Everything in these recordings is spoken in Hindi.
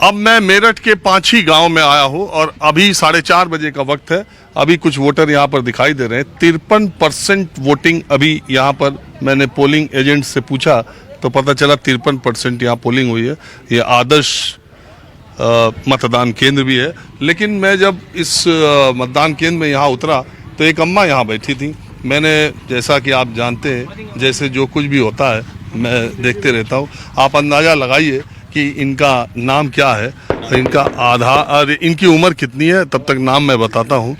अब मैं मेरठ के पांची गांव में आया हूं और अभी 4:30 बजे का वक्त है। अभी कुछ वोटर यहां पर दिखाई दे रहे हैं। 53% वोटिंग अभी यहां पर, मैंने पोलिंग एजेंट से पूछा तो पता चला 53% यहाँ पोलिंग हुई है। ये आदर्श मतदान केंद्र भी है। लेकिन मैं जब इस मतदान केंद्र में यहाँ उतरा तो एक अम्मा यहाँ बैठी थी। मैंने, जैसा कि आप जानते हैं, जैसे जो कुछ भी होता है मैं देखते रहता हूँ। आप अंदाज़ा लगाइए कि इनका नाम क्या है, इनका आधार, इनकी उम्र कितनी है, तब तक नाम मैं बताता हूँ।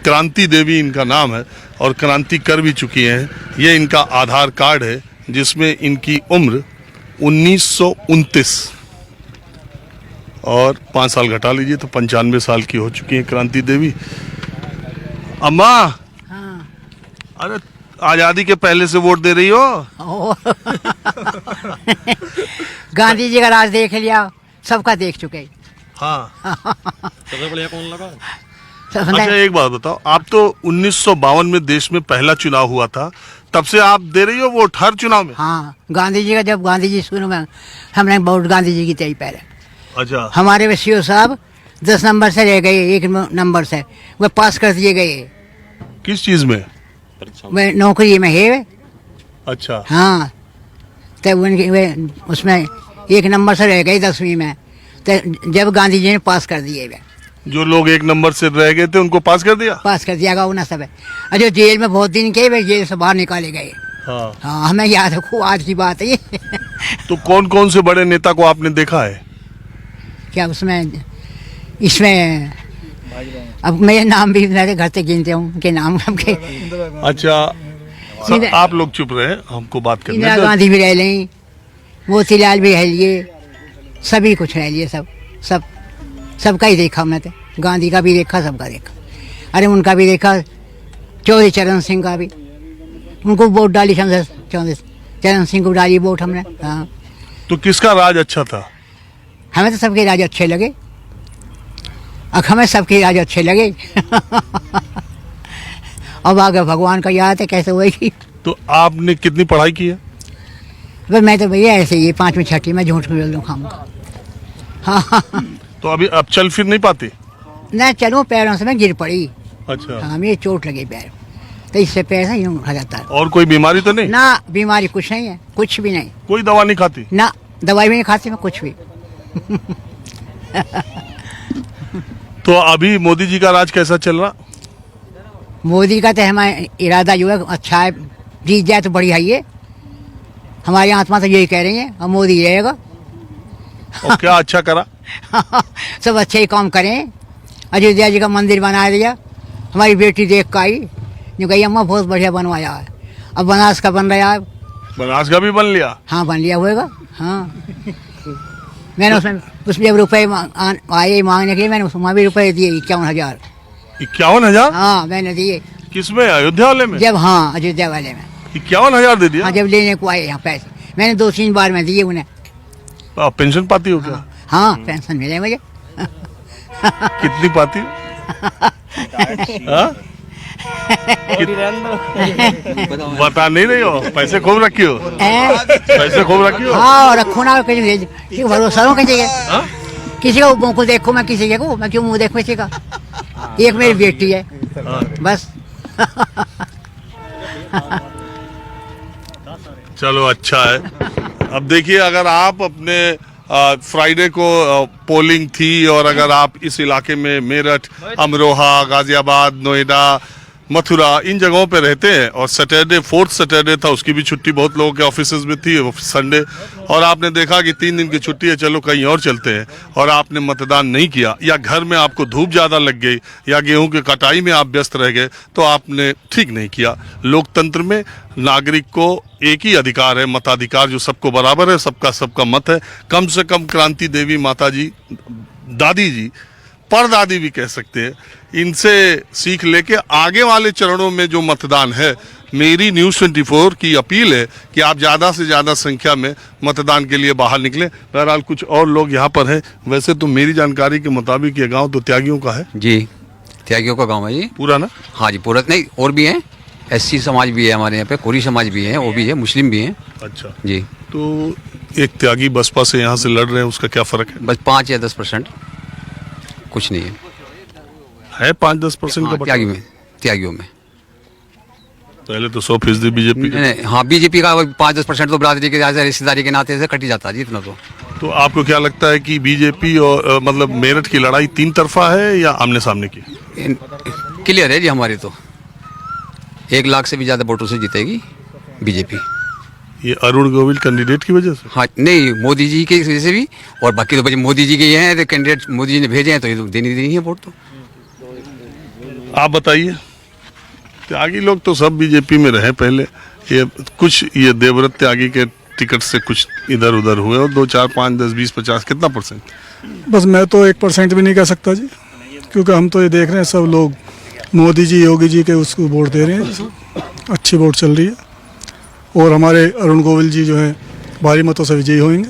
क्रांति देवी इनका नाम है और क्रांति कर भी चुकी हैं। ये इनका आधार कार्ड है जिसमें इनकी उम्र 1929 और 5 साल घटा लीजिए तो 95 साल की हो चुकी है क्रांति देवी। अम्मा, हाँ। अरे आजादी के पहले से वोट दे रही हो? गांधी जी का राज देख लिया, सबका देख चुके। हाँ। सबसे बढ़िया कौन लगा? अच्छा एक बात बताओ, आप तो 1952 में देश में पहला चुनाव हुआ था, तब से आप दे रही हो वोट हर चुनाव में? हाँ, गांधी जी का, जब गांधी जी शुरू में हमने वोट गांधी जी की तय पहले। अच्छा। हमारे वसीओ साहब 10 नंबर से रह गए, 1 नंबर से वह पास कर दिए गए। किस चीज में? वह नौकरी में है। अच्छा। हाँ, तो उनके वे उसमें 1 नंबर से रह गए 10वीं में, तो जब गांधी जी ने पास कर दिए वे। जो लोग 1 नंबर से रह गए थे उनको पास कर दिया? पास कर दिया उन्हें सब। और जो जेल में बहुत दिन के, वे जेल से बाहर निकाले गए। हाँ। हाँ, हमें याद है, खूब आज की बात है ये। तो कौन कौन से बड़े नेता को आपने देखा है? क्या उसमें, इसमें अब मेरे नाम भी मेरे घर से गिनते हूँ उनके नाम के। अच्छा, सब आप लोग चुप रहे, हमको बात करने इंदिरा दो। गांधी भी रह ली, मोतीलाल भी रह लिए, सभी कुछ रह लिए, सबका ही देखा हमने तो। गांधी का भी देखा, सबका देखा। अरे उनका भी देखा, चौधरी चरण सिंह का भी, उनको वोट डाली, चौधरी चरण सिंह को डाली वोट हमने। हाँ, तो किसका राज अच्छा था? हमें तो सबके राज अच्छे लगे। अब हमें सबके राज अच्छे लगे। अब आगे भगवान का याद है कैसे होगी। तो आपने कितनी पढ़ाई की है? बस मैं तो भैया ऐसे ही 5वीं 6वीं में झूठ बोल दूँ खाऊंगा। हाँ। तो अभी अब चल फिर नहीं पाती? ना चलूँ, पैरों से मैं गिर पड़ी। अच्छा। हाँ, मेरी चोट लगी पैर, तो इससे पैर से यूँ उठा जाता है। और कोई बीमारी तो नहीं? ना, बीमारी कुछ नहीं है, कुछ भी नहीं। कोई दवा नहीं खाती? ना, दवाई भी नहीं खाती मैं, कुछ भी। तो अभी मोदी जी का राज कैसा चल रहा? मोदी का तो हमारा इरादा जो है अच्छा है, जीत जाए तो बढ़िया ही है। हमारी आत्मा तो यही कह रही है, और मोदी रहेगा। और क्या अच्छा करा? सब अच्छे ही काम करें। अयोध्या जी का मंदिर बना दिया, हमारी बेटी देख कर आई, जो कही अम्मा बहुत बढ़िया बनवाया है। अब बनारस का बन रहा है। बनारस का भी बन लिया? हाँ, बन लिया होगा। हाँ, मैंने उसमें जब रुपये आए मांगने के लिए, मैंने उसमें भी रुपये दिए 51,000। 51,000? हाँ, मैंने दिए। किसमें? अयोध्या वाले में? जब, हाँ, अयोध्या वाले में 51,000 दे दिया? हाँ, जब लेने को आए यहाँ पैसे, मैंने 2-3 बार में दिए उन्हें। आप पेंशन पाती हो क्या? हाँ, पेंशन मिले मुझे। कितनी पाती हो? हाँ? बता नहीं रही हो? पैसे खूब रखी हो? पैसे खूब रखी हो? हाँ, और रखो ना, किसी भरोसा हो किसी का मुँह को देखो, मैं किसी को मैं क्यों मुँह देखो किसी का। एक मेरी बेटी है बस। चलो अच्छा है। अब देखिए, अगर आप अपने फ्राइडे को पोलिंग थी और अगर आप इस इलाके में मेरठ, अमरोहा, गाजियाबाद, नोएडा, मथुरा, इन जगहों पे रहते हैं और सैटरडे, 4th सैटरडे था, उसकी भी छुट्टी बहुत लोगों के ऑफिसेज में थी, संडे, और आपने देखा कि 3 दिन की छुट्टी है, चलो कहीं और चलते हैं, और आपने मतदान नहीं किया, या घर में आपको धूप ज़्यादा लग गई, या गेहूं की कटाई में आप व्यस्त रह गए, तो आपने ठीक नहीं किया। लोकतंत्र में नागरिक को एक ही अधिकार है, मताधिकार, जो सबको बराबर है, सबका मत है। कम से कम क्रांति देवी माता जी, दादी जी, परदादी भी कह सकते हैं, इनसे सीख लेके आगे वाले चरणों में जो मतदान है, मेरी न्यूज़ 24 की अपील है कि आप ज़्यादा से ज़्यादा संख्या में मतदान के लिए बाहर निकलें। बहरहाल कुछ और लोग यहाँ पर हैं। वैसे तो मेरी जानकारी के मुताबिक ये गांव तो त्यागियों का है। जी, त्यागियों का गांव है ये पूरा ना? हाँ जी, पूरा नहीं, और भी हैं, SC समाज भी है हमारे यहाँ पे, कोरी समाज भी है, वो भी है, मुस्लिम भी हैं। अच्छा जी। तो एक त्यागी बसपा से यहाँ से लड़ रहे हैं, उसका क्या फर्क है? बस 5 या 10%, कुछ नहीं है। 5-10% का त्यागी में, त्यागियों में। पहले तो 100% बीजेपी का। नहीं, हाँ, बीजेपी का 5-10% तो बरादरी के रिश्तेदारी के नाते से कट ही जाता है जी, इतना तो आपको क्या लगता है कि बीजेपी और मतलब मेरठ की लड़ाई 3 तरफा है या आमने सामने की? क्लियर है जी हमारी तो। 1 लाख से भी ज्यादा वोटों से जीतेगी बीजेपी। ये अरुण गोविल कैंडिडेट की वजह से? हाँ, नहीं, मोदी जी की वजह से भी, और बाकी तो बच्चे मोदी जी के ये हैं, तो कैंडिडेट मोदी जी ने भेजे हैं, तो ये तो देनी है वोट तो। आप बताइए। त्यागी लोग तो सब बीजेपी में रहे पहले, ये कुछ ये देवव्रत त्यागी के टिकट से कुछ इधर उधर हुए, और 2, 4, 5, 10, 20, 50 कितना %? बस मैं तो 1% भी नहीं कह सकता जी, क्योंकि हम तो ये देख रहे हैं सब लोग मोदी जी योगी जी के उसको वोट दे रहे हैं जी, अच्छी वोट चल रही है, और हमारे अरुण गोविल जी जो है भारी मतों से विजयी होंगे।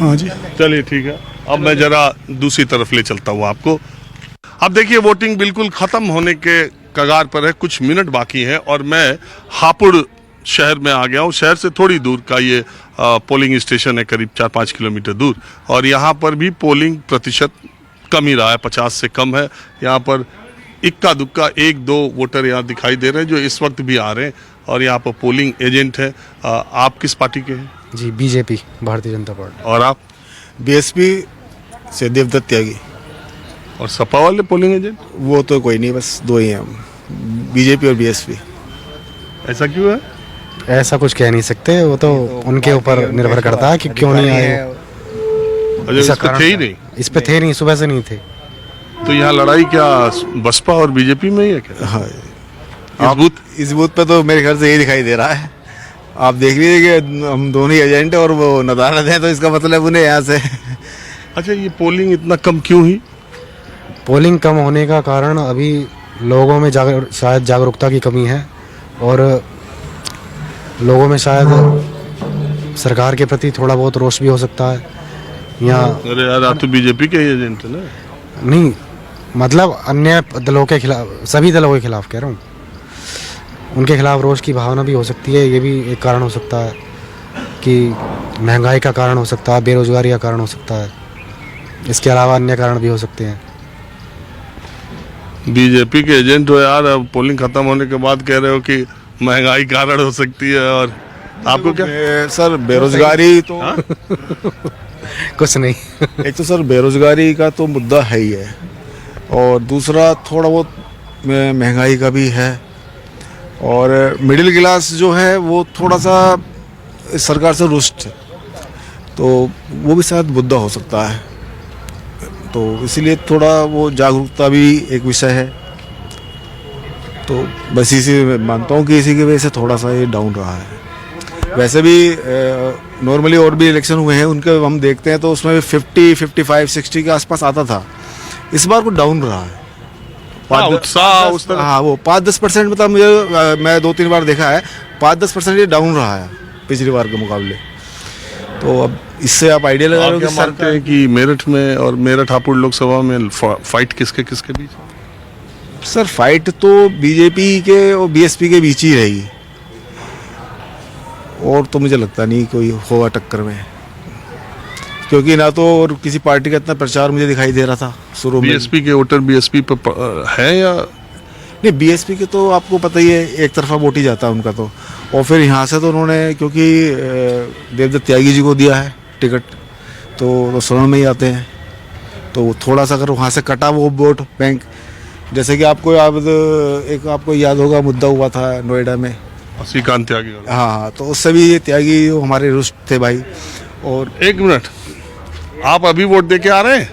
हाँ जी, चलिए ठीक है। अब मैं जरा दूसरी तरफ ले चलता हूँ आपको। अब देखिए वोटिंग बिल्कुल खत्म होने के कगार पर है, कुछ मिनट बाकी हैं, और मैं हापुड़ शहर में आ गया हूँ। शहर से थोड़ी दूर का ये पोलिंग स्टेशन है, करीब 4-5 किलोमीटर दूर, और यहाँ पर भी पोलिंग प्रतिशत कम ही रहा है, 50 से कम है। यहाँ पर इक्का दुक्का 1-2 वोटर यहाँ दिखाई दे रहे हैं जो इस वक्त भी आ रहे हैं, और यहाँ पर पोलिंग एजेंट है। आप किस पार्टी के हैं? जी, बीजेपी, भारतीय जनता पार्टी। और आप? बीएसपी से देवदत्त त्यागी। और सपा वाले पोलिंग एजेंट? वो तो कोई नहीं, बस 2 ही हैं हम, बीजेपी और बीएसपी। ऐसा क्यों है? ऐसा कुछ कह नहीं सकते, वो तो उनके ऊपर निर्भर करता है कि क्यों नहीं आए। अच्छा, इसका इस पे कारण थे ही नहीं? इस पे थे नहीं, सुबह से नहीं थे। तो यहाँ लड़ाई क्या बसपा और बीजेपी में ही है क्या? हाँ, इस इस बूथ पे तो मेरे घर से यही दिखाई दे रहा है। आप देख लीजिए कि हम दोनों ही एजेंट हैं और वो नदारत हैं, तो इसका मतलब उन्हें यहाँ से। अच्छा, ये पोलिंग इतना कम क्यों हुई? पोलिंग कम होने का कारण अभी लोगों में शायद जागरूकता की कमी है, और लोगों में शायद सरकार के प्रति थोड़ा बहुत रोष भी हो सकता है। यहाँ अरे यार, आप तो बीजेपी के ही एजेंट है ना? नहीं, मतलब अन्य दलों के खिलाफ, सभी दलों के खिलाफ कह रहा हूँ, उनके खिलाफ रोष की भावना भी हो सकती है। ये भी एक कारण हो सकता है कि महंगाई का कारण हो सकता है, बेरोजगारी का कारण हो सकता है। इसके अलावा अन्य कारण भी हो सकते हैं। बीजेपी के एजेंट हो यार, अब पोलिंग खत्म होने के बाद कह रहे हो कि महंगाई कारण हो सकती है, और आपको क्या? सर बेरोजगारी तो कुछ नहीं। एक तो सर बेरोजगारी का तो मुद्दा है ही है, और दूसरा थोड़ा बहुत महंगाई का भी है, और मिडिल क्लास जो है वो थोड़ा सा सरकार से रुष्ट है, तो वो भी शायद मुद्दा हो सकता है। तो इसीलिए थोड़ा वो जागरूकता भी एक विषय है। तो बस इसी मैं मानता हूँ कि इसी की वजह से थोड़ा सा ये डाउन रहा है। वैसे भी नॉर्मली और भी इलेक्शन हुए हैं, उनके हम देखते हैं तो उसमें भी 50, 55, 60 के आसपास आता था। इस बार वो डाउन रहा है। उत्साह उस तरह? हाँ, वो 5-10% मतलब मुझे, मैं 2-3 बार देखा है, 5-10% ये डाउन रहा है पिछली बार के मुकाबले। तो अब इससे आप आइडिया लगा रहे हो कि मानते हैं कि मेरठ में और मेरठ हापुड़ लोकसभा में फाइट किसके किसके बीच? सर फाइट तो बीजेपी के और बीएसपी के बीच ही रहेगी, और तो मुझे लगता नहीं कोई होगा टक्कर में, क्योंकि ना तो और किसी पार्टी का इतना प्रचार मुझे दिखाई दे रहा था शुरू में। बीएसपी के वोटर बीएसपी पर है या नहीं? बीएसपी के तो आपको पता ही है, एक तरफा वोट ही जाता है उनका तो, और फिर यहाँ से तो उन्होंने क्योंकि देवदत्त त्यागी जी को दिया है टिकट, तो समझ में ही आते हैं। तो थोड़ा सा अगर वहाँ से कटा वो वोट बैंक, जैसे कि आपको एक आपको याद होगा मुद्दा हुआ था नोएडा में, श्रीकांत त्यागी? हाँ, तो उससे भी ये त्यागी हमारे रुष्ट थे भाई। और 1 मिनट, आप अभी वोट दे के आ रहे हैं?